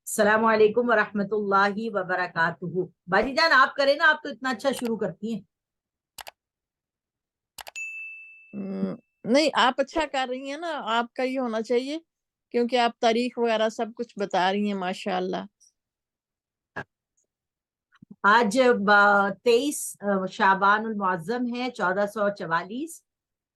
السلام علیکم ورحمۃ اللہ وبرکاتہ۔ باجی جان آپ کریں نا، آپ تو اتنا اچھا شروع کرتی ہیں۔ نہیں، آپ اچھا کر رہی ہیں نا، آپ کا یہ ہونا چاہیے کیونکہ آپ تاریخ وغیرہ سب کچھ بتا رہی ہیں ماشاءاللہ۔ آج 23 شعبان المعظم ہے 1444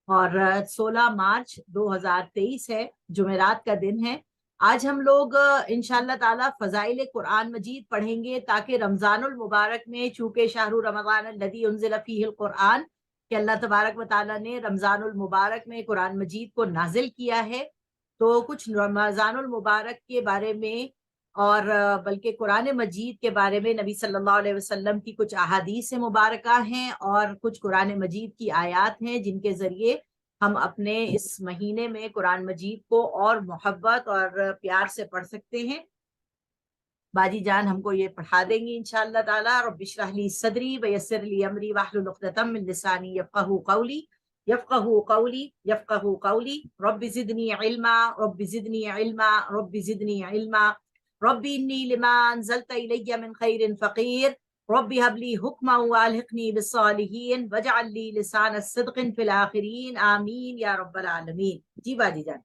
اور 16 مارچ 2023 ہے، جمعرات کا دن ہے۔ آج ہم لوگ انشاءاللہ تعالی فضائل قرآن مجید پڑھیں گے، تاکہ رمضان المبارک میں، چونکہ شہر رمضان الذی انزل فیہ القرآن، کہ اللہ تبارک و تعالیٰ نے رمضان المبارک میں قرآن مجید کو نازل کیا ہے، تو کچھ رمضان المبارک کے بارے میں اور بلکہ قرآن مجید کے بارے میں نبی صلی اللہ علیہ وسلم کی کچھ احادیث مبارکہ ہیں اور کچھ قرآن مجید کی آیات ہیں، جن کے ذریعے ہم اپنے اس مہینے میں قرآن مجید کو اور محبت اور پیار سے پڑھ سکتے ہیں۔ باجی جان ہم کو یہ پڑھا دیں گی انشاءاللہ تعالی۔ رب اشرح لی صدری ویسر لی امری واحلل عقدۃ من لسانی یفقہوا قولی یفقہوا قولی رب زدنی علما رب زدنی علما رب زدنی علما رب انی لما انزلت الی من خیر فقیر رب هب لی حکما والحقنی بالصالحین واجعل لی لسان صدق فی الآخرین آمین یا رب العالمین۔ جی باجی جان۔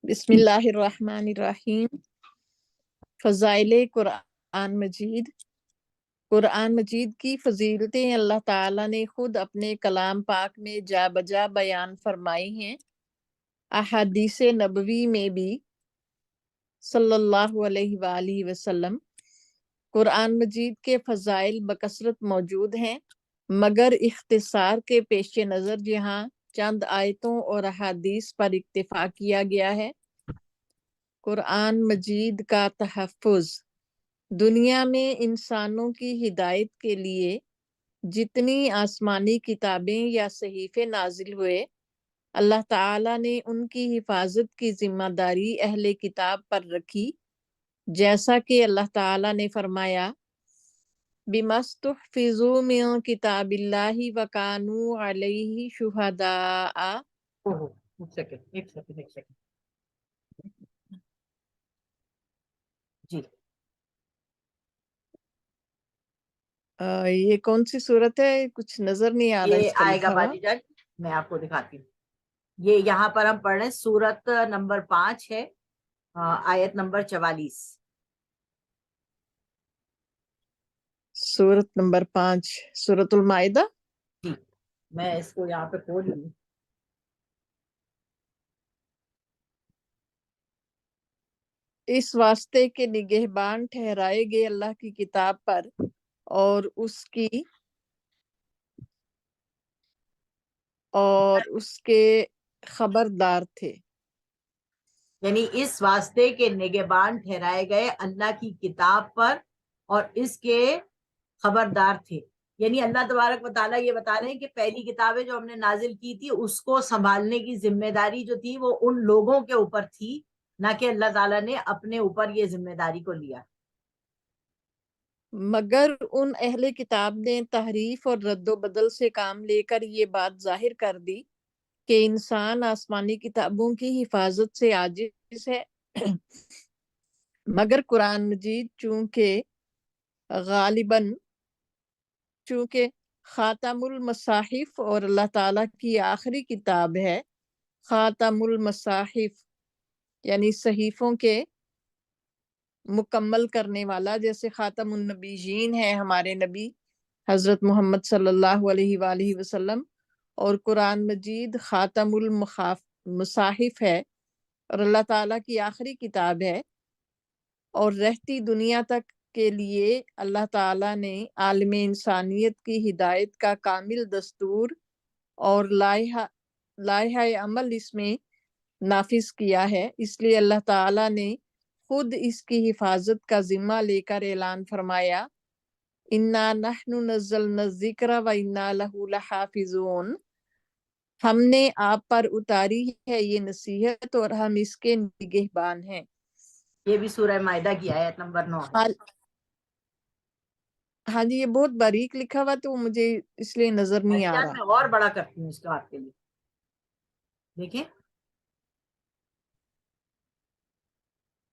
بسم اللہ الرحمن الرحیم۔ فضائل قرآن مجید۔ قرآن مجید کی فضیلتیں اللہ تعالیٰ نے خود اپنے کلام پاک میں جا بجا بیان فرمائی ہیں۔ احادیث نبوی میں بھی صلی اللہ علیہ وآلہ وسلم قرآن مجید کے فضائل بکثرت موجود ہیں، مگر اختصار کے پیش نظر جہاں چند آیتوں اور احادیث پر اکتفا کیا گیا ہے۔ قرآن مجید کا تحفظ۔ دنیا میں انسانوں کی ہدایت کے لیے جتنی آسمانی کتابیں یا صحیفے نازل ہوئے، اللہ تعالیٰ نے ان کی حفاظت کی ذمہ داری اہل کتاب پر رکھی، جیسا کہ اللہ تعالیٰ نے فرمایا بِمَسْتُحْفِظُوا مِن کتاب اللہ وَكَانُوا عَلَیہ شُہَدَاءَ۔ ایک سیکنڈ جی۔ یہ کون سی صورت ہے؟ کچھ نظر نہیں آ رہا یہ اس کا آئے گا لکھا ہوا۔ باجی جان، میں آپ کو دکھاتی ہوں۔ یہ یہاں پر ہم پڑھ رہے ہیں، سورت نمبر 5 ہے، آیت نمبر 44۔ سورت نمبر 5 سورت المائدہ۔ جی، میں اس کو یہاں پہ کھول لوں۔ اس واسطے کے نگہبان ٹھہرائے گئے اللہ کی کتاب پر اور اس کے خبردار تھے۔ یعنی اس واسطے کے نگہبان ٹھہرائے گئے اللہ کی کتاب پر اور اس کے خبردار تھے۔ یعنی اللہ تبارک و تعالیٰ یہ بتا رہے ہیں کہ پہلی کتابیں جو ہم نے نازل کی تھی، اس کو سنبھالنے کی ذمہ داری جو تھی وہ ان لوگوں کے اوپر تھی، نہ کہ اللہ تعالیٰ نے اپنے اوپر یہ ذمہ داری کو لیا۔ مگر ان اہل کتاب نے تحریف اور رد و بدل سے کام لے کر یہ بات ظاہر کر دی کہ انسان آسمانی کتابوں کی حفاظت سے عاجز ہے، مگر قرآن مجید چونکہ خاتم المصاحف اور اللہ تعالیٰ کی آخری کتاب ہے۔ خاتم المصاحف یعنی صحیفوں کے مکمل کرنے والا، جیسے خاتم النبیین ہے ہمارے نبی حضرت محمد صلی اللہ علیہ وآلہ وسلم، اور قرآن مجید خاتم المصاحف ہے اور اللہ تعالیٰ کی آخری کتاب ہے، اور رہتی دنیا تک کے لیے اللہ تعالیٰ نے عالم انسانیت کی ہدایت کا کامل دستور اور لائحہ عمل اس میں نافذ کیا ہے۔ اس لیے اللہ تعالیٰ نے خود اس کی حفاظت کا ذمہ لے کر اعلان فرمایا اِنَّا نَحْنُ نَزَّلْنَا الذِّكْرَ وَإِنَّا لَهُ لَحَافِظُونَ۔ ہم نے آپ پر اتاری ہے یہ نصیحت اور ہم اس کے نگہبان ہیں۔ یہ بھی سورہ مائدہ کی آیت نمبر 9 ہے۔ ہاں جی، یہ بہت باریک لکھا ہوا تو مجھے اس لیے نظر نہیں آ رہا۔ میں اور بڑا کرتی ہوں اس کو آپ کے لیے، دیکھیں۔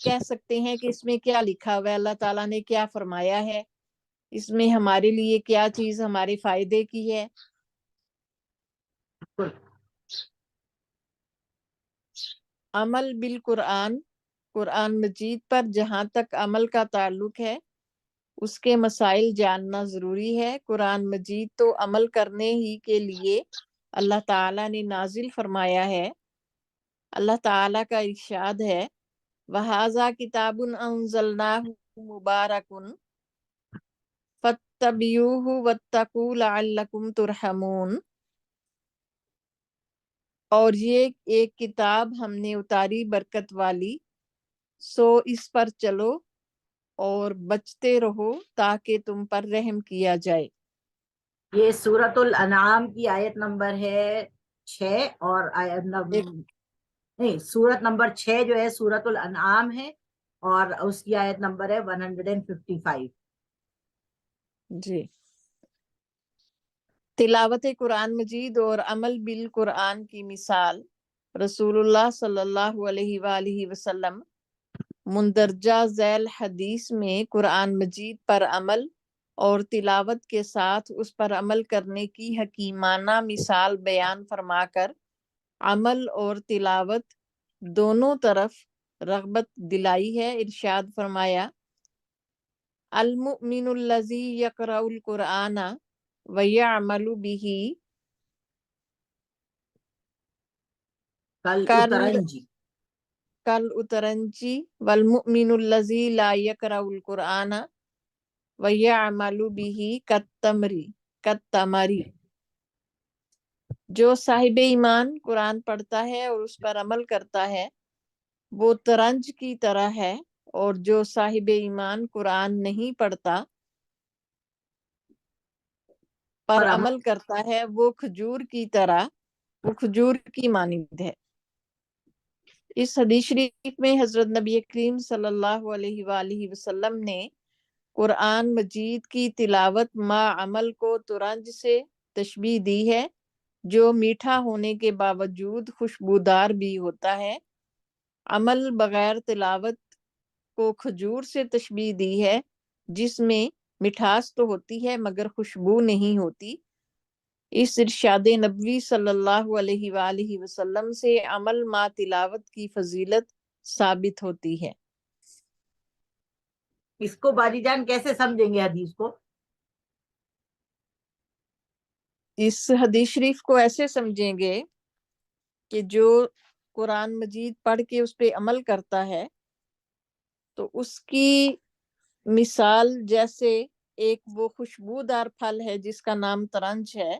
کہہ سکتے ہیں کہ اس میں کیا لکھا ہوا ہے، اللہ تعالیٰ نے کیا فرمایا ہے، اس میں ہمارے لیے کیا چیز ہمارے فائدے کی ہے۔ عمل بالقرآن، قرآن مجید پر جہاں تک عمل کا تعلق ہے اس کے مسائل جاننا ضروری ہے۔ قرآن مجید تو عمل کرنے ہی کے لیے اللہ تعالیٰ نے نازل فرمایا ہے۔ اللہ تعالیٰ کا ارشاد ہے وَهَذَا كِتَابٌ أَنزَلْنَاهُ مُبَارَكٌ فَاتَّبِعُوهُ وَاتَّقُوا لَعَلَّكُمْ تُرْحَمُونَ، اور یہ ایک کتاب ہم نے اتاری برکت والی، سو اس پر چلو اور بچتے رہو تاکہ تم پر رحم کیا جائے۔ یہ سورۃ الانعام کی آیت نمبر ہے 6 اور نہیں، سورت نمبر 6 جو ہے سورۃ الانعام ہے اور اس کی آیت نمبر ہے 155۔ جی، تلاوت قرآن مجید اور عمل بالقرآن کی مثال، رسول اللہ صلی اللہ علیہ وآلہ وسلم مندرجہ ذیل حدیث میں قرآن مجید پر عمل اور تلاوت کے ساتھ اس پر عمل کرنے کی حکیمانہ مثال بیان فرما کر عمل اور تلاوت دونوں طرف رغبت دلائی ہے۔ ارشاد فرمایا المؤمن الذی یقرأ القرآن ویعمل بہ کل اترنجی والمؤمن الذی لا یقرأ القرآن ویعمل بہ کالتمری، جو صاحب ایمان قرآن پڑھتا ہے اور اس پر عمل کرتا ہے وہ ترنج کی طرح ہے، اور جو صاحب ایمان قرآن نہیں پڑھتا پر عمل کرتا ہے وہ کھجور کی طرح، وہ کھجور کی مانند ہے۔ اس حدیث شریف میں حضرت نبی کریم صلی اللہ علیہ وآلہ وسلم نے قرآن مجید کی تلاوت ما عمل کو ترنج سے تشبیہ دی ہے، جو میٹھا ہونے کے باوجود خوشبودار بھی ہوتا ہے۔ عمل بغیر تلاوت کو کھجور سے تشبیہ دی ہے، جس میں مٹھاس تو ہوتی ہے مگر خوشبو نہیں ہوتی۔ اس ارشاد نبوی صلی اللہ علیہ وآلہ وسلم سے عمل ما تلاوت کی فضیلت ثابت ہوتی ہے۔ اس کو باجی جان کیسے سمجھیں گے حدیث کو؟ اس حدیث شریف کو ایسے سمجھیں گے کہ جو قرآن مجید پڑھ کے اس پہ عمل کرتا ہے تو اس کی مثال جیسے ایک وہ خوشبودار پھل ہے جس کا نام ترنج ہے،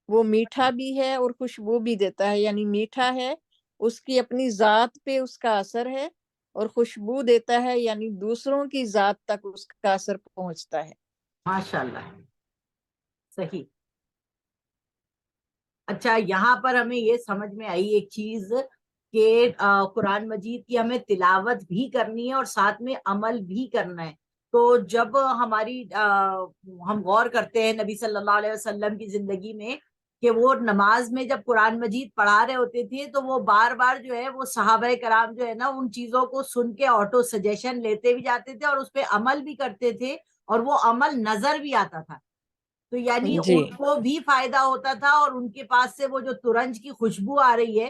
وہ میٹھا بھی ہے اور خوشبو بھی دیتا ہے، یعنی میٹھا ہے اس کی اپنی ذات پہ اس کا اثر ہے، اور خوشبو دیتا ہے یعنی دوسروں کی ذات تک اس کا اثر پہنچتا ہے۔ ماشاءاللہ، صحیح۔ اچھا، یہاں پر ہمیں یہ سمجھ میں آئی ایک چیز کہ قرآن مجید کی ہمیں تلاوت بھی کرنی ہے اور ساتھ میں عمل بھی کرنا ہے۔ تو جب ہماری ہم غور کرتے ہیں نبی صلی اللہ علیہ وسلم کی زندگی میں کہ وہ نماز میں جب قرآن مجید پڑھا رہے ہوتے تھے تو وہ بار بار جو ہے وہ صحابہ کرام جو ہے نا ان چیزوں کو سن کے آٹو سجیشن لیتے بھی جاتے تھے اور اس پہ عمل بھی کرتے تھے، اور وہ عمل نظر بھی آتا تھا۔ تو یعنی جی، ان کو بھی فائدہ ہوتا تھا، اور ان کے پاس سے وہ جو ترنج کی خوشبو آ رہی ہے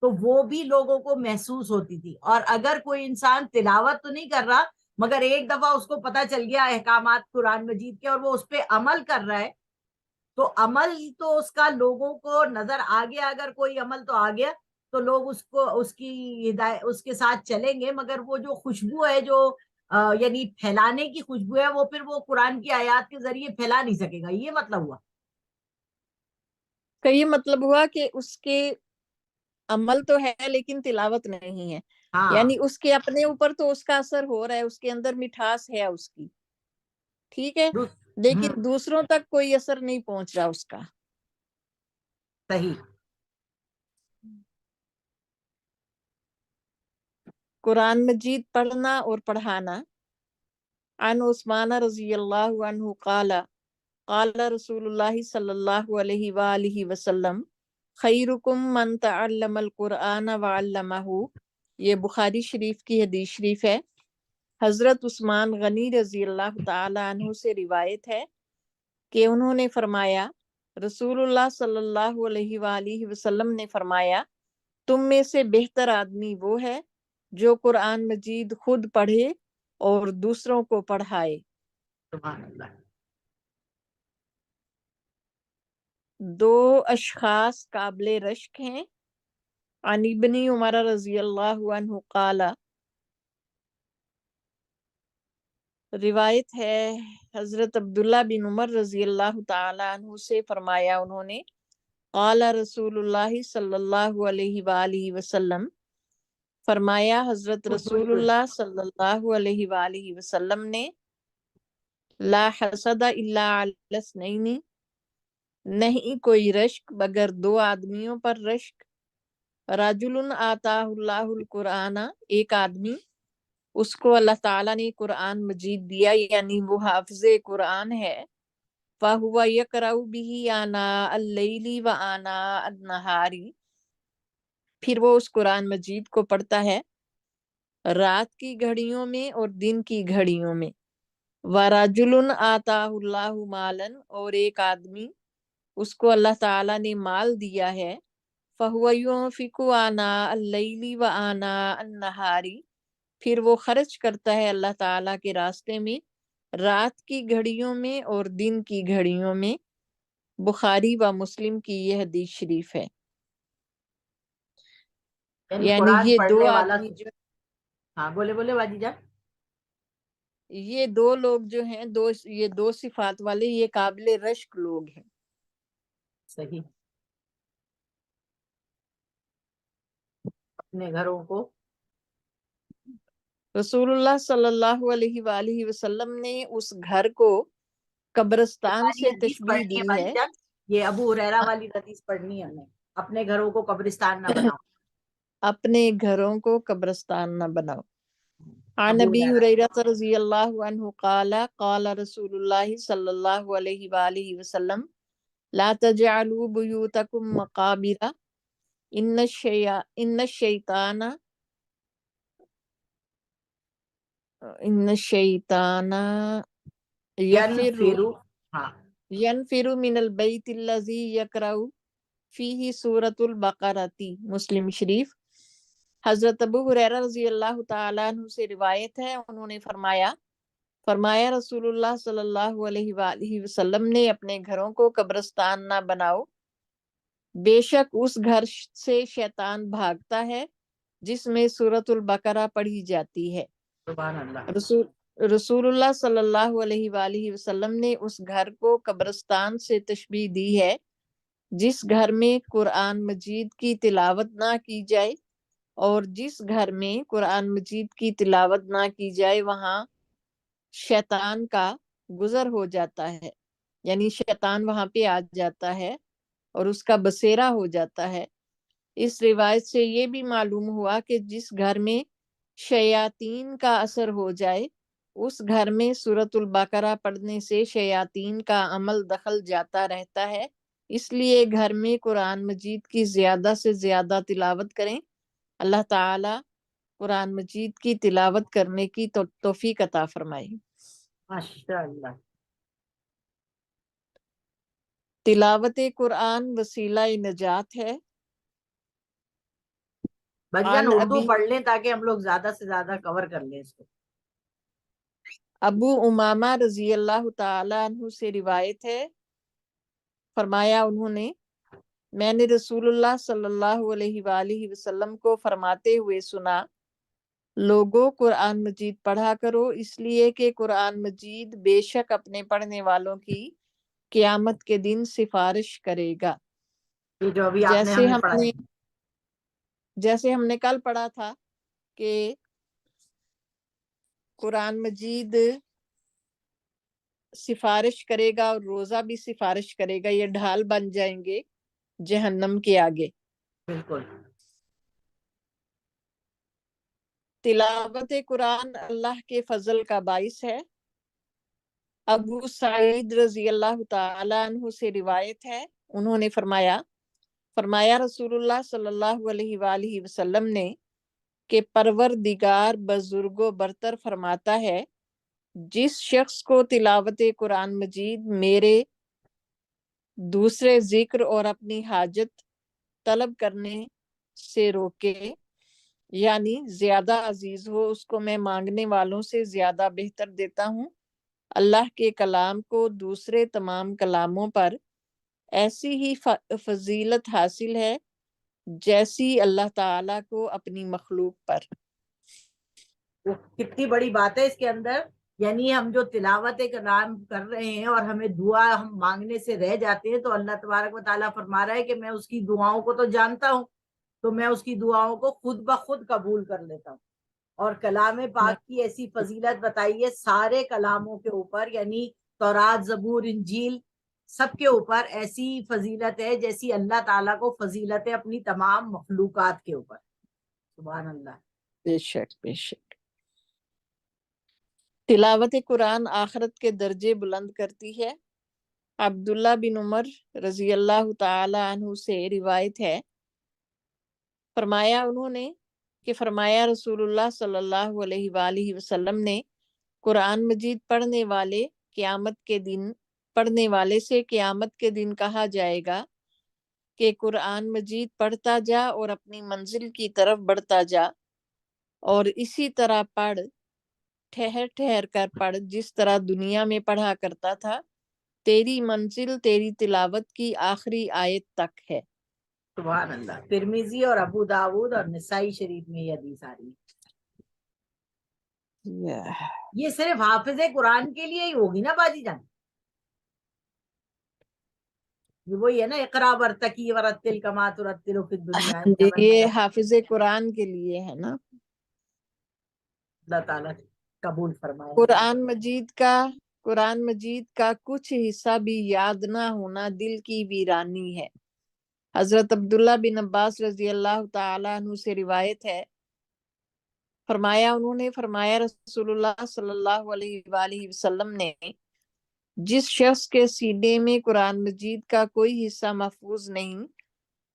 تو وہ بھی لوگوں کو محسوس ہوتی تھی۔ اور اگر کوئی انسان تلاوت تو نہیں کر رہا مگر ایک دفعہ اس کو پتا چل گیا احکامات قرآن مجید کے اور وہ اس پہ عمل کر رہا ہے تو عمل تو اس کا لوگوں کو نظر آ گیا، اگر کوئی عمل تو آ گیا تو لوگ اس کو اس کی ہدایت اس کے ساتھ چلیں گے، مگر وہ جو خوشبو ہے جو یعنی پھیلانے کی خوشبو ہے وہ پھر وہ قرآن کی آیات کے ذریعے پھیلا نہیں سکے گا۔ یہ مطلب ہوا کا یہ مطلب ہوا کہ اس کے عمل تو ہے لیکن تلاوت نہیں ہے، ہاں، یعنی اس کے اپنے اوپر تو اس کا اثر ہو رہا ہے، اس کے اندر مٹھاس ہے اس کی، ٹھیک ہے، لیکن دوسروں تک کوئی اثر نہیں پہنچ رہا اس کا۔ صحیح۔ قرآن مجید پڑھنا اور پڑھانا۔ عن عثمان رضی اللہ عنہ قال قال رسول اللہ صلی اللہ علیہ وآلہ وسلم خیرکم من تعلم القرآن وعلمہ یہ بخاری شریف کی حدیث شریف ہے۔ حضرت عثمان غنی رضی اللہ تعالی عنہ سے روایت ہے کہ انہوں نے فرمایا، رسول اللہ صلی اللہ علیہ وآلہ وسلم نے فرمایا، تم میں سے بہتر آدمی وہ ہے جو قرآن مجید خود پڑھے اور دوسروں کو پڑھائے۔ سبحان اللہ۔ دو اشخاص قابل رشک ہیں۔ عن ابن عمر رضی اللہ عنہ قال، روایت ہے حضرت عبداللہ بن عمر رضی اللہ تعالی عنہ سے، فرمایا انہوں نے، قال رسول اللہ صلی اللہ علیہ وآلہ وسلم، فرمایا حضرت رسول اللہ صلی اللہ علیہ وآلہ وسلم نے، لا حسد الا علی اثنین، نہیں کوئی رشک مگر دو آدمیوں پر رشک، رجل آتاہ اللہ القرآن، ایک آدمی اس کو اللہ تعالیٰ نے قرآن مجید دیا، یعنی وہ حافظ قرآن ہے، فَهُوَ يَقْرَأُ بِهِ آنَاءَ اللَّيْلِ وَآنَاءَ النَّهَارِ، پھر وہ اس قرآن مجید کو پڑھتا ہے رات کی گھڑیوں میں اور دن کی گھڑیوں میں۔ وَرَجُلٌ آتَاهُ اللَّهُ مَالًا، اور ایک آدمی اس کو اللہ تعالیٰ نے مال دیا ہے، فَهُوَ يُنْفِقُ آنَاءَ اللَّيْلِ وَآنَاءَ النَّهَارِ، پھر وہ خرچ کرتا ہے اللہ تعالیٰ کے راستے میں رات کی گھڑیوں میں اور دن کی گھڑیوں میں۔ بخاری و مسلم کی یہ حدیث شریف ہے۔ یعنی یعنی قرآن یہ دو پڑھنے والا، آدمی جو، ہاں بولے بولے باجی جان۔ یہ دو لوگ جو ہیں، یہ دو صفات والے، یہ قابل رشک لوگ ہیں۔ صحیح۔ اپنے گھروں کو، رسول اللہ صلی اللہ علیہ وآلہ وسلم نے اس گھر کو قبرستان والی سے حدیث تشبیہ پڑھنی ہے دی باجی ہے۔ جان، یہ ابو ہریرہ والی حدیث پڑھنی ہے ہمیں، اپنے گھروں کو قبرستان نہ بناؤ۔ اپنے گھروں کو قبرستان نہ بناؤ۔ عن ابو ابی ہریرہ۔ ہریرہ رضی اللہ عنہ قال، قال رسول اللہ صلی اللہ علیہ وآلہ وسلم، لا تجعلوا بیوتکم مقابر، ان الشیطان یفر ینفرو، ہاں ینفر من البیت الذی یقرأ فیہ سورۃ البقرہ، مسلم شریف۔ حضرت ابو ہریرہ رضی اللہ تعالیٰ عنہ سے روایت ہے، انہوں نے فرمایا رسول اللہ صلی اللہ علیہ وآلہ وسلم نے، اپنے گھروں کو قبرستان نہ بناؤ، بے شک اس گھر سے شیطان بھاگتا ہے جس میں سورۃ البقرہ پڑھی جاتی ہے۔ سبحان اللہ۔ رسول اللہ صلی اللہ علیہ وآلہ وسلم نے اس گھر کو قبرستان سے تشبیہ دی ہے جس گھر میں قرآن مجید کی تلاوت نہ کی جائے، اور جس گھر میں قرآن مجید کی تلاوت نہ کی جائے وہاں شیطان کا گزر ہو جاتا ہے، یعنی شیطان وہاں پہ آ جاتا ہے اور اس کا بسیرا ہو جاتا ہے۔ اس روایت سے یہ بھی معلوم ہوا کہ جس گھر میں شیاطین کا اثر ہو جائے، اس گھر میں سورۃ البقرہ پڑھنے سے شیاطین کا عمل دخل جاتا رہتا ہے، اس لیے گھر میں قرآن مجید کی زیادہ سے زیادہ تلاوت کریں۔ اللہ تعالی قرآن مجید کی تلاوت کرنے کی توفیق عطا فرمائے۔ ماشاء اللہ۔ تلاوت قرآن وسیلہ نجات ہے۔ باجی جان عن اردو ابی پڑھ لیں تاکہ ہم لوگ زیادہ سے زیادہ کور کر لیں اس کو۔ ابو امامہ رضی اللہ تعالی عنہ سے روایت ہے، فرمایا انہوں نے، میں نے رسول اللہ صلی اللہ علیہ وآلہ وسلم کو فرماتے ہوئے سنا، لوگوں قرآن مجید پڑھا کرو، اس لیے کہ قرآن مجید بے شک اپنے پڑھنے والوں کی قیامت کے دن سفارش کرے گا۔ یہ جو ابھی آپ نے ہمیں پڑھایا۔ جیسے ہم نے کل پڑھا تھا کہ قرآن مجید سفارش کرے گا اور روزہ بھی سفارش کرے گا، یہ ڈھال بن جائیں گے جہنم کے آگے۔ بالکل۔ تلاوت قرآن اللہ کے فضل کا باعث ہے۔ ابو سعید رضی اللہ تعالی عنہ سے روایت ہے، انہوں نے فرمایا رسول اللہ صلی اللہ علیہ وآلہ وسلم نے کہ پروردگار بزرگ و برتر فرماتا ہے جس شخص کو تلاوت قرآن مجید میرے دوسرے ذکر اور اپنی حاجت طلب کرنے سے روکے، یعنی زیادہ عزیز ہو، اس کو میں مانگنے والوں سے زیادہ بہتر دیتا ہوں۔ اللہ کے کلام کو دوسرے تمام کلاموں پر ایسی ہی فضیلت حاصل ہے جیسی اللہ تعالیٰ کو اپنی مخلوق پر۔ وہ کتنی بڑی بات ہے اس کے اندر، یعنی ہم جو تلاوت کلام کر رہے ہیں اور ہمیں دعا ہم مانگنے سے رہ جاتے ہیں تو اللہ تبارک و تعالیٰ فرما رہا ہے کہ میں اس کی دعاؤں کو تو جانتا ہوں، تو میں اس کی دعاؤں کو خود بخود قبول کر لیتا ہوں۔ اور کلام پاک کی ایسی فضیلت بتائی ہے سارے کلاموں کے اوپر، یعنی تورات، زبور، انجیل، سب کے اوپر ایسی فضیلت ہے جیسی اللہ تعالیٰ کو فضیلت ہے اپنی تمام مخلوقات کے اوپر۔ سبحان اللہ۔ بے شک بے شک۔ تلاوت قرآن آخرت کے درجے بلند کرتی ہے۔ عبداللہ بن عمر رضی اللہ تعالی عنہ سے روایت ہے، فرمایا انہوں نے کہ فرمایا رسول اللہ صلی اللہ علیہ وآلہ وسلم نے، قرآن مجید پڑھنے والے سے قیامت کے دن کہا جائے گا کہ قرآن مجید پڑھتا جا اور اپنی منزل کی طرف بڑھتا جا، اور اسی طرح پڑھ، ٹھہر ٹھہر کر پڑھ جس طرح دنیا میں پڑھا کرتا تھا، تیری منزل تیری تلاوت کی آخری آیت تک ہے۔ سبحان اللہ۔ ترمذی اور ابو داود اور نسائی شریف میں یہ حدیث آ رہی ہے۔ یہ صرف حافظ قرآن کے لیے ہی ہوگی نا باجی جان؟ یہ وہی ہے نا، اقرا ورتقی ورتل کما ترتل فی الدنیا۔ یہ حافظ قرآن کے لیے ہے نا۔ اللہ تعالیٰ قبول فرمائے۔ قرآن مجید کا کچھ حصہ بھی یاد نہ ہونا دل کی ویرانی ہے۔ حضرت عبداللہ بن عباس رضی اللہ تعالیٰ عنہ سے روایت ہے، انہوں نے فرمایا رسول اللہ صلی اللہ علیہ وآلہ وسلم نے، جس شخص کے سینے میں قرآن مجید کا کوئی حصہ محفوظ نہیں،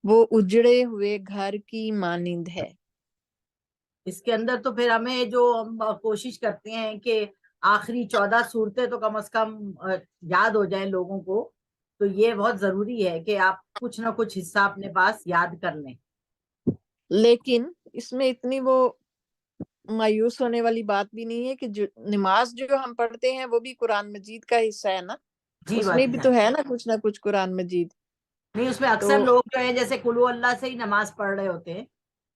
وہ اجڑے ہوئے گھر کی مانند ہے۔ اس کے اندر تو پھر ہمیں جو ہم کوشش کرتے ہیں کہ آخری 14 صورتیں تو کم از کم یاد ہو جائیں لوگوں کو، تو یہ بہت ضروری ہے کہ آپ کچھ نہ کچھ حصہ اپنے پاس یاد کر لیں۔ لیکن اس میں اتنی وہ مایوس ہونے والی بات بھی نہیں ہے کہ نماز جو ہم پڑھتے ہیں وہ بھی قرآن مجید کا حصہ ہے نا، اس میں بھی تو ہے نا کچھ نہ کچھ قرآن مجید۔ نہیں، اس میں اکثر لوگ جو ہیں جیسے کلو اللہ سے ہی نماز پڑھ رہے ہوتے ہیں،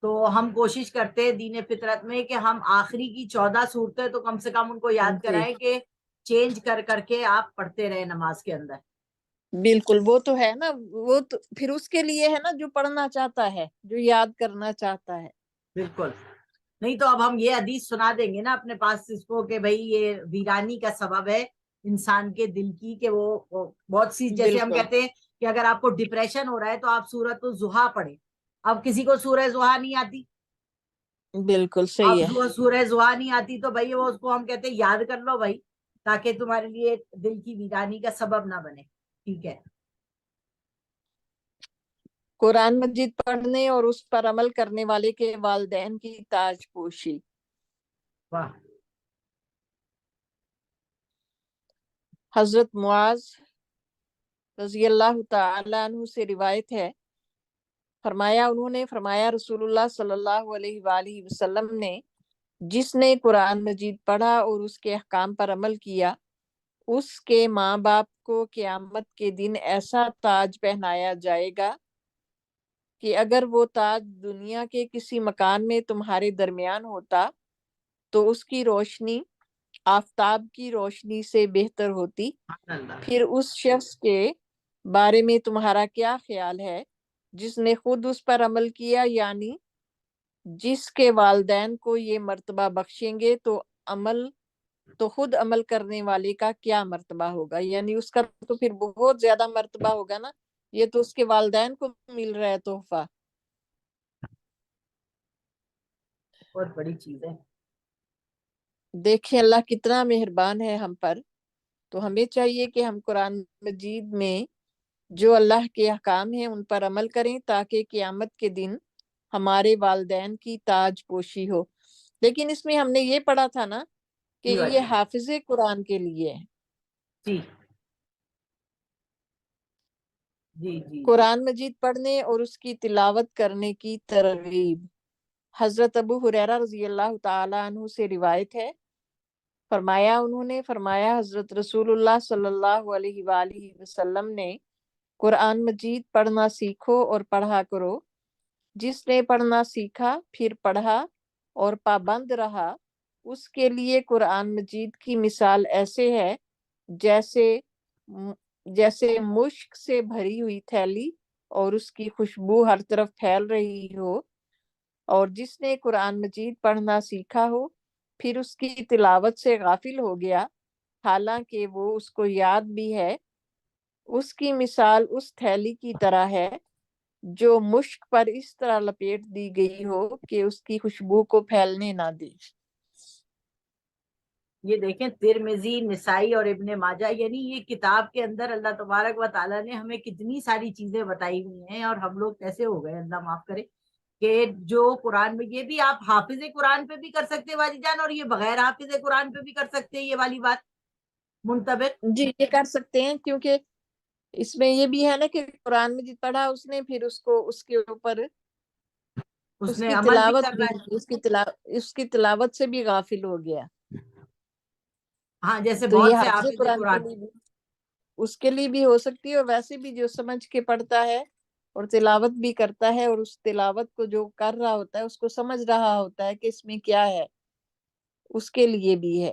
تو ہم کوشش کرتے ہیں دین فطرت میں کہ ہم آخری کی 14 صورتیں تو کم سے کم ان کو یاد کرائیں کہ چینج کر کر کے آپ پڑھتے رہے نماز کے اندر۔ بالکل، وہ تو ہے نا، وہ تو پھر اس کے لیے ہے نا جو پڑھنا چاہتا ہے، جو یاد کرنا چاہتا ہے۔ بالکل، نہیں تو اب ہم یہ حدیث سنا دیں گے نا اپنے پاس اس کو کہ بھائی یہ ویرانی کا سبب ہے انسان کے دل کی، کہ وہ بہت سی، جیسے ہم کہتے ہیں کہ اگر آپ کو ڈپریشن ہو رہا ہے تو آپ سورۃ الضحیٰ پڑھیں۔ اب کسی کو سورہ ضحیٰ نہیں آتی، بالکل صحیح ہے، اب سورہ ضحیٰ نہیں آتی تو بھائی وہ اس کو ہم کہتے ہیں یاد کر لو بھائی، تاکہ تمہارے لیے دل کی ویرانی کا سبب نہ بنے۔ ٹھیک ہے۔ قرآن مجید پڑھنے اور اس پر عمل کرنے والے کے والدین کی تاج پوشی۔ واہ۔ حضرت معاذ رضی اللہ تعالی عنہ سے روایت ہے، انہوں نے فرمایا رسول اللہ صلی اللہ علیہ وآلہ وسلم نے، جس نے قرآن مجید پڑھا اور اس کے احکام پر عمل کیا، اس کے ماں باپ کو قیامت کے دن ایسا تاج پہنایا جائے گا کہ اگر وہ تاج دنیا کے کسی مکان میں تمہارے درمیان ہوتا تو اس کی روشنی آفتاب کی روشنی سے بہتر ہوتی۔ پھر اس شخص کے بارے میں تمہارا کیا خیال ہے جس نے خود اس پر عمل کیا، یعنی جس کے والدین کو یہ مرتبہ بخشیں گے تو خود عمل کرنے والے کا کیا مرتبہ ہوگا، یعنی اس کا تو پھر بہت زیادہ مرتبہ ہوگا نا، یہ تو اس کے والدین کو مل رہا ہے تحفہ۔ بہت بڑی چیز ہے۔ دیکھیں اللہ کتنا مہربان ہے ہم پر، تو ہمیں چاہیے کہ ہم قرآن مجید میں جو اللہ کے احکام ہیں ان پر عمل کریں، تاکہ قیامت کے دن ہمارے والدین کی تاج پوشی ہو. لیکن اس میں ہم نے یہ پڑھا تھا نا کہ جی یہ حافظ قرآن کے لیے ہے. جی جی جی قرآن مجید پڑھنے اور اس کی تلاوت کرنے کی ترغیب. حضرت ابو ہریرہ رضی اللہ تعالیٰ عنہ سے روایت ہے، انہوں نے فرمایا حضرت رسول اللہ صلی اللہ علیہ وآلہ وسلم نے قرآن مجید پڑھنا سیکھو اور پڑھا کرو. جس نے پڑھنا سیکھا پھر پڑھا اور پابند رہا، اس کے لیے قرآن مجید کی مثال ایسے ہے جیسے مشک سے بھری ہوئی تھیلی اور اس کی خوشبو ہر طرف پھیل رہی ہو. اور جس نے قرآن مجید پڑھنا سیکھا ہو پھر اس کی تلاوت سے غافل ہو گیا حالانکہ وہ اس کو یاد بھی ہے، اس کی مثال اس تھیلی کی طرح ہے جو مشک پر اس طرح لپیٹ دی گئی ہو کہ اس کی خوشبو کو پھیلنے نہ دے. یہ دیکھیں ترمذی، نسائی اور ابن ماجہ، یعنی یہ کتاب کے اندر اللہ تبارک و تعالیٰ نے ہمیں کتنی ساری چیزیں بتائی ہوئی ہیں، اور ہم لوگ کیسے ہو گئے، اللہ معاف کرے، کہ جو قرآن میں، یہ بھی آپ حافظ قرآن پہ بھی کر سکتے باجی جان، اور یہ بغیر حافظ قرآن پہ بھی کر سکتے، یہ والی بات منطبق. جی یہ کر سکتے ہیں، کیونکہ اس میں یہ بھی ہے نا کہ قرآن مجید پڑھا اس نے، پھر اس کو اس کے اوپر اس اس نے کی عمل بھی تلاوت کرنا بھی ہے. اس کی تلاوت سے بھی غافل ہو گیا. ہاں جیسے تو یہ بہت سے حافظ حافظ قرآن کے قرآن. لیے بھی، اس کے لیے بھی ہو سکتی ہے، اور ویسے بھی جو سمجھ کے پڑھتا ہے اور تلاوت بھی کرتا ہے، اور اس تلاوت کو جو کر رہا ہوتا ہے اس کو سمجھ رہا ہوتا ہے کہ اس میں کیا ہے، اس کے لیے بھی ہے.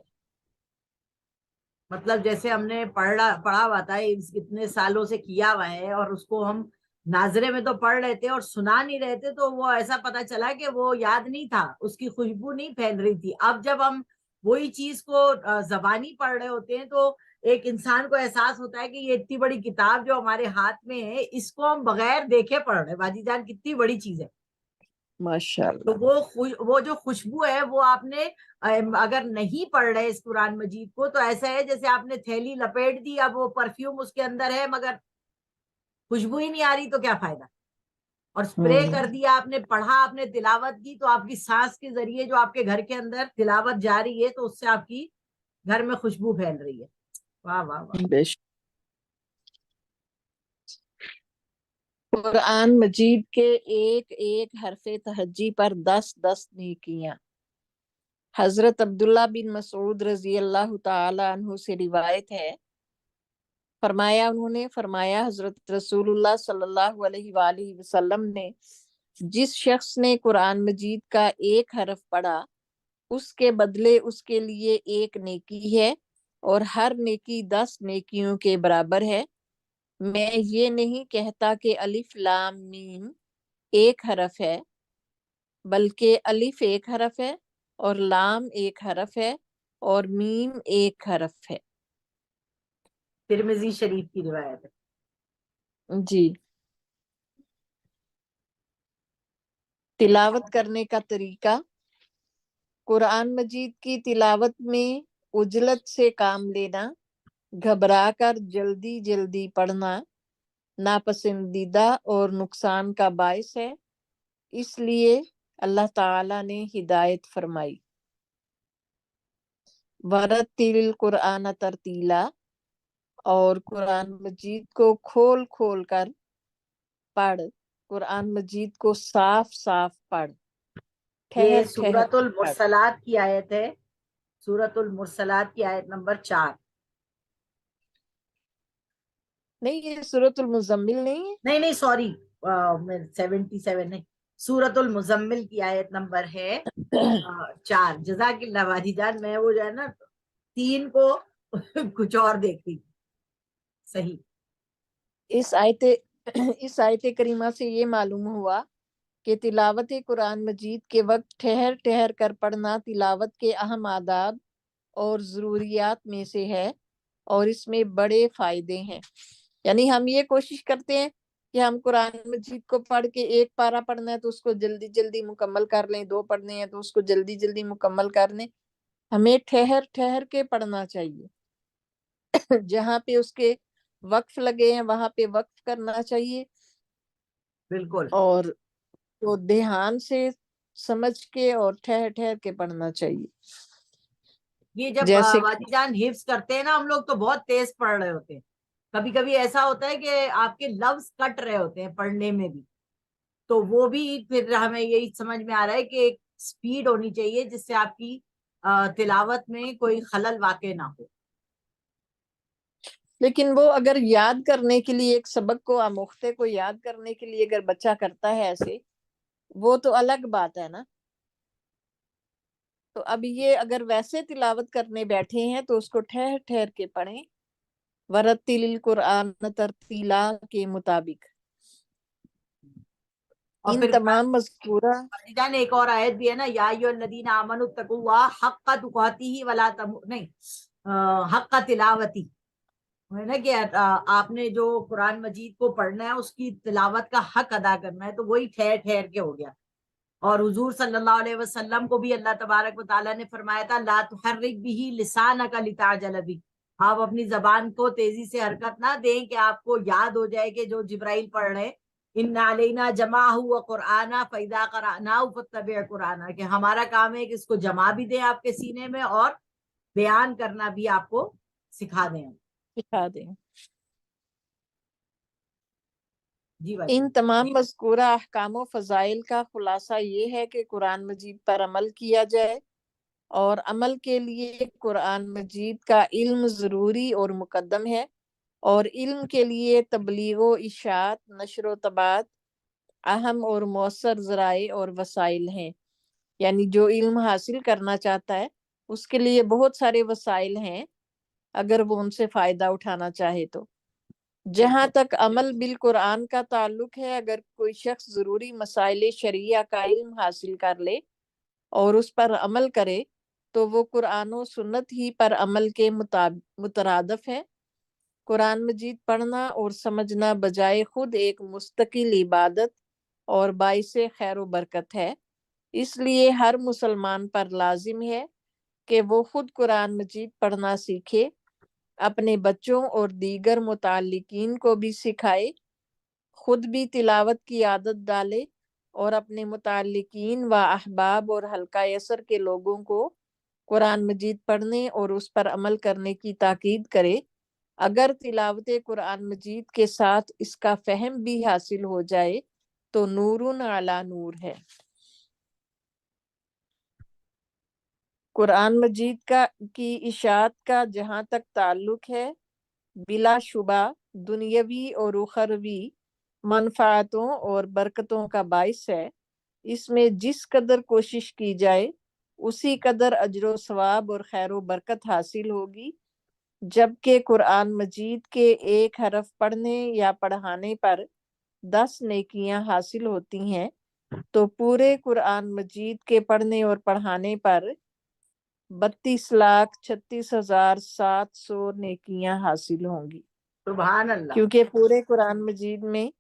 مطلب جیسے ہم نے پڑھا ہوا تھا، اتنے سالوں سے کیا ہوا ہے، اور اس کو ہم ناظرے میں تو پڑھ رہے تھے اور سنا نہیں رہے تھے، تو وہ ایسا پتا چلا کہ وہ یاد نہیں تھا، اس کی خوشبو نہیں پھیل رہی تھی. اب جب ہم وہی چیز کو زبانی پڑھ رہے ہوتے ہیں تو ایک انسان کو احساس ہوتا ہے کہ یہ اتنی بڑی کتاب جو ہمارے ہاتھ میں ہے، اس کو ہم بغیر دیکھے پڑھ رہے ہیں. باجی جان کتنی بڑی چیز ہے. ماشاء تو اللہ. وہ جو خوشبو ہے، وہ آپ نے اگر نہیں پڑھ رہے اس قرآن مجید کو، تو ایسا ہے جیسے آپ نے تھیلی لپیٹ دی، اب وہ پرفیوم اس کے اندر ہے مگر خوشبو ہی نہیں آ رہی، تو کیا فائدہ. اور سپرے کر دیا آپ نے، پڑھا آپ نے، تلاوت کی، تو آپ کی سانس کے ذریعے جو آپ کے گھر کے اندر تلاوت جاری ہے، تو اس سے آپ کی گھر میں خوشبو پھیل رہی ہے. واہ واہ واہ. قرآن مجید کے ایک ایک حرف تہجی پر 10 نیکیاں. حضرت عبداللہ بن مسعود رضی اللہ تعالی عنہ سے روایت ہے، انہوں نے فرمایا حضرت رسول اللہ صلی اللہ علیہ وآلہ وسلم نے، جس شخص نے قرآن مجید کا ایک حرف پڑھا اس کے بدلے اس کے لیے ایک نیکی ہے، اور ہر نیکی 10 نیکیوں کے برابر ہے. میں یہ نہیں کہتا کہ الف لام میم ایک حرف ہے، بلکہ الف ایک حرف ہے اور لام ایک حرف ہے اور میم ایک حرف ہے. ترمذی شریف کی روایت ہے. جی. تلاوت کرنے کا طریقہ. قرآن مجید کی تلاوت میں عجلت سے کام لینا، گھبرا کر جلدی جلدی پڑھنا ناپسندیدہ اور نقصان کا باعث ہے، اس لیے اللہ تعالی نے ہدایت فرمائی. ورتل القرآن ترتیلا، اور قرآن مجید کو کھول کھول کر پڑھ، قرآن مجید کو صاف صاف پڑھ، یہ ٹھہر ٹھہر سورۃ پڑھ. المرسلات کی آیت ہے، سورۃ المرسلات کی آیت نمبر 4. نہیں یہ سورۃ المزمل نہیں ہے. نہیں سوری، 77 نہیں، سورۃ المزمل کی آیت نمبر ہے 4. جزاک اللہ باجی جان، میں وہ جو ہے نا 3 کو کچھ اور دیکھ رہی. صحیح. اس آیت کریمہ سے یہ معلوم ہوا کہ تلاوت قرآن مجید کے وقت ٹھہر ٹھہر کر پڑھنا تلاوت کے اہم آداب اور ضروریات میں سے ہے، اور اس میں بڑے فائدے ہیں. یعنی ہم یہ کوشش کرتے ہیں کہ ہم قرآن مجید کو پڑھ کے ایک پارہ پڑھنا ہے تو اس کو جلدی جلدی مکمل کر لیں، 2 پڑھنے ہیں تو اس کو جلدی جلدی مکمل کر لیں. ہمیں ٹھہر ٹھہر کے پڑھنا چاہیے. جہاں پہ اس کے وقف لگے ہیں وہاں پہ وقف کرنا چاہیے. بالکل. اور تو دھیان سے سمجھ کے اور ٹھہر ٹھہر کے پڑھنا چاہیے. یہ جب جیسے واجی جان حفظ کرتے ہیں نا ہم لوگ تو بہت تیز پڑھ رہے ہوتے ہیں. کبھی کبھی ایسا ہوتا ہے کہ آپ کے لفظ کٹ رہے ہوتے ہیں پڑھنے میں بھی, تو وہ بھی پھر ہمیں یہی سمجھ میں آ رہا ہے کہ ایک سپیڈ ہونی چاہیے جس سے آپ کی تلاوت میں کوئی خلل واقع نہ ہو. لیکن وہ اگر یاد کرنے کے لیے ایک سبق کو آموختے کو یاد کرنے کے لیے اگر بچہ کرتا ہے ایسے, وہ تو الگ بات ہے نا. تو اب یہ اگر ویسے تلاوت کرنے بیٹھے ہیں تو اس کو ٹھہر ٹھہر کے پڑھیں, ورتل القرآن ترتیلا کے مطابق. اور ان پھر تمام مذکورہ واجی جان ایک اور آیت بھی ہے نا, یا ایھا الذین آمنوا اتقوا اللہ حق تقاتہ ولا نہیں حق تلاوتی, ہے نا کہ آپ نے جو قرآن مجید کو پڑھنا ہے اس کی تلاوت کا حق ادا کرنا ہے, تو وہی ٹھہر ٹھہر کے ہو گیا. اور حضور صلی اللہ علیہ وسلم کو بھی اللہ تبارک و تعالیٰ نے فرمایا تھا لا تحرک بہ لسانک لتعجل بہ, آپ اپنی زبان کو تیزی سے حرکت نہ دیں کہ آپ کو یاد ہو جائے کہ جو جبرائیل پڑھ رہے ان علینا جمعہ وقرآنا فاذا قرأناہ فاتبع قرآنہ, کہ ہمارا کام ہے کہ اس کو جمع بھی دیں آپ کے سینے میں اور بیان کرنا بھی آپ کو سکھا دیں. سکھا دیں. جی بھائی. ان تمام مذکورہ احکام و فضائل کا خلاصہ یہ ہے کہ قرآن مجید پر عمل کیا جائے, اور عمل کے لیے قرآن مجید کا علم ضروری اور مقدم ہے, اور علم کے لیے تبلیغ و اشاعت, نشر و طباعت اہم اور مؤثر ذرائع اور وسائل ہیں. یعنی جو علم حاصل کرنا چاہتا ہے اس کے لیے بہت سارے وسائل ہیں اگر وہ ان سے فائدہ اٹھانا چاہے تو. جہاں تک عمل بالقرآن کا تعلق ہے, اگر کوئی شخص ضروری مسائل شرعیہ کا علم حاصل کر لے اور اس پر عمل کرے تو وہ قرآن و سنت ہی پر عمل کے مترادف ہے. قرآن مجید پڑھنا اور سمجھنا بجائے خود ایک مستقل عبادت اور باعث خیر و برکت ہے. اس لیے ہر مسلمان پر لازم ہے کہ وہ خود قرآن مجید پڑھنا سیکھے, اپنے بچوں اور دیگر متعلقین کو بھی سکھائے, خود بھی تلاوت کی عادت ڈالے, اور اپنے متعلقین و احباب اور حلقہ اثر کے لوگوں کو قرآن مجید پڑھنے اور اس پر عمل کرنے کی تاکید کرے. اگر تلاوت قرآن مجید کے ساتھ اس کا فہم بھی حاصل ہو جائے تو نور علی نور ہے. قرآن مجید کی اشاعت کا جہاں تک تعلق ہے, بلا شبہ دنیاوی اور اخروی منفعتوں اور برکتوں کا باعث ہے. اس میں جس قدر کوشش کی جائے اسی قدر اجر و ثواب اور خیر و برکت حاصل ہوگی. جبکہ قرآن مجید کے ایک حرف پڑھنے یا پڑھانے پر 10 نیکیاں حاصل ہوتی ہیں, تو پورے قرآن مجید کے پڑھنے اور پڑھانے پر 32,36,700 نیکیاں حاصل ہوں گی. سبحان اللہ. کیونکہ پورے قرآن مجید میں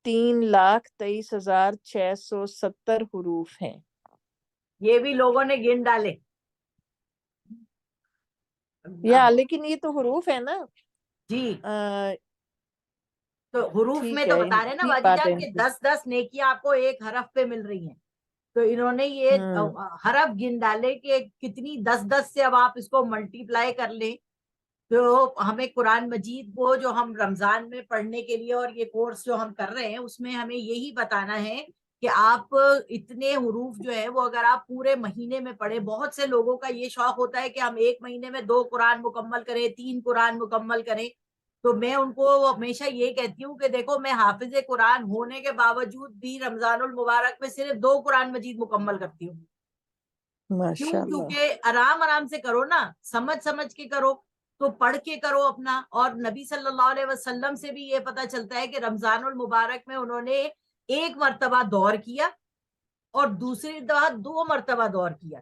3,23,670 حروف ہیں. یہ بھی لوگوں نے گن ڈالے. یا لیکن یہ تو حروف ہے نا. جی تو حروف میں ٹھیک تو ہے, بتا رہے ہیں نا ٹھیک باجی بات ہے جان ان کہ کی. 10 نیکیاں آپ کو ایک حرف پہ مل رہی ہیں, تو انہوں نے یہ حرف گن ڈالے کہ کتنی 10 سے اب آپ اس کو ملٹی پلائی کر لیں, تو ہمیں قرآن مجید کو جو ہم رمضان میں پڑھنے کے لیے اور یہ کورس جو ہم کر رہے ہیں اس میں ہمیں یہی بتانا ہے کہ آپ اتنے حروف جو ہے وہ اگر آپ پورے مہینے میں پڑھیں. بہت سے لوگوں کا یہ شوق ہوتا ہے کہ ہم ایک مہینے میں 2 قرآن مکمل کریں, 3 قرآن مکمل کریں. تو میں ان کو ہمیشہ یہ کہتی ہوں کہ دیکھو میں حافظ قرآن ہونے کے باوجود بھی رمضان المبارک میں صرف 2 قرآن مجید مکمل کرتی ہوں. ماشاء کیوں؟ اللہ. کیونکہ آرام آرام سے کرو نا, سمجھ سمجھ کے کرو, تو پڑھ کے کرو اپنا. اور نبی صلی اللہ علیہ وسلم سے بھی یہ پتا چلتا ہے کہ رمضان المبارک میں انہوں نے 1 مرتبہ دور کیا اور دوسری دفعہ 2 مرتبہ دور کیا.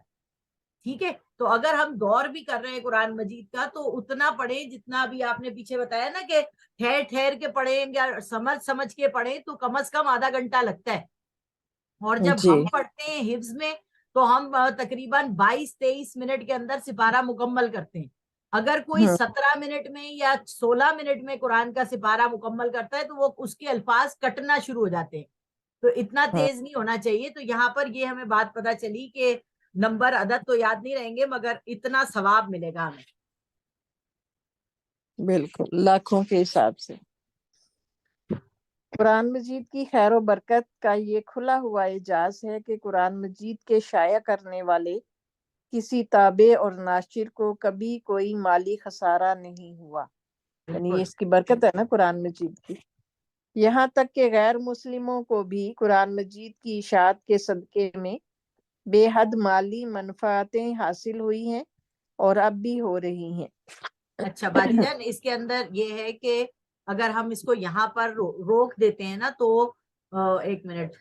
ٹھیک ہے, تو اگر ہم دور بھی کر رہے ہیں قرآن مجید کا تو اتنا پڑھیں جتنا ابھی آپ نے پیچھے بتایا نا کہ ٹھہر ٹھہر کے پڑھیں یا سمجھ سمجھ کے پڑھیں, تو کم از کم آدھا گھنٹہ لگتا ہے. اور جب جی ہم پڑھتے ہیں حفظ میں تو ہم تقریباً 22-23 منٹ کے اندر سپارہ مکمل کرتے ہیں. اگر کوئی 17 منٹ میں یا 16 منٹ میں قرآن کا سپارہ مکمل کرتا ہے تو وہ اس کے الفاظ کٹنا شروع ہو جاتے ہیں. تو اتنا ہاں تیز نہیں ہونا چاہیے. تو یہاں پر یہ ہمیں بات پتہ چلی کہ نمبر عدد تو یاد نہیں رہیں گے مگر اتنا ثواب ملے گا ہمیں. بالکل لاکھوں کے حساب سے. قرآن مجید کی خیر و برکت کا یہ کھلا ہوا اعجاز ہے کہ قرآن مجید کے شائع کرنے والے کسی تابع اور ناشر کو کبھی کوئی مالی خسارہ نہیں ہوا. یعنی یہ اس کی برکت ہے نا قرآن مجید کی. یہاں تک کہ غیر مسلموں کو بھی قرآن مجید کی اشاعت کے صدقے میں بے حد مالی منفعتیں حاصل ہوئی ہیں اور اب بھی ہو رہی ہیں. اچھا باجی جان، اس کے اندر یہ ہے کہ اگر ہم اس کو یہاں پر روک دیتے ہیں نا تو ایک منٹ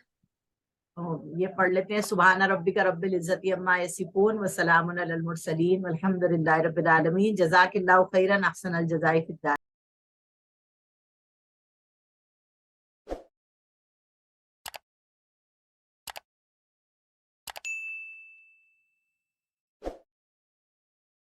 یہ پڑھ لیتے ہیں. سبحان ربک رب العزت عما یصفون وسلام علی المرسلین والحمد للہ رب العالمین. جزاک اللہ خیرا، احسن الجزاء فی الدارین.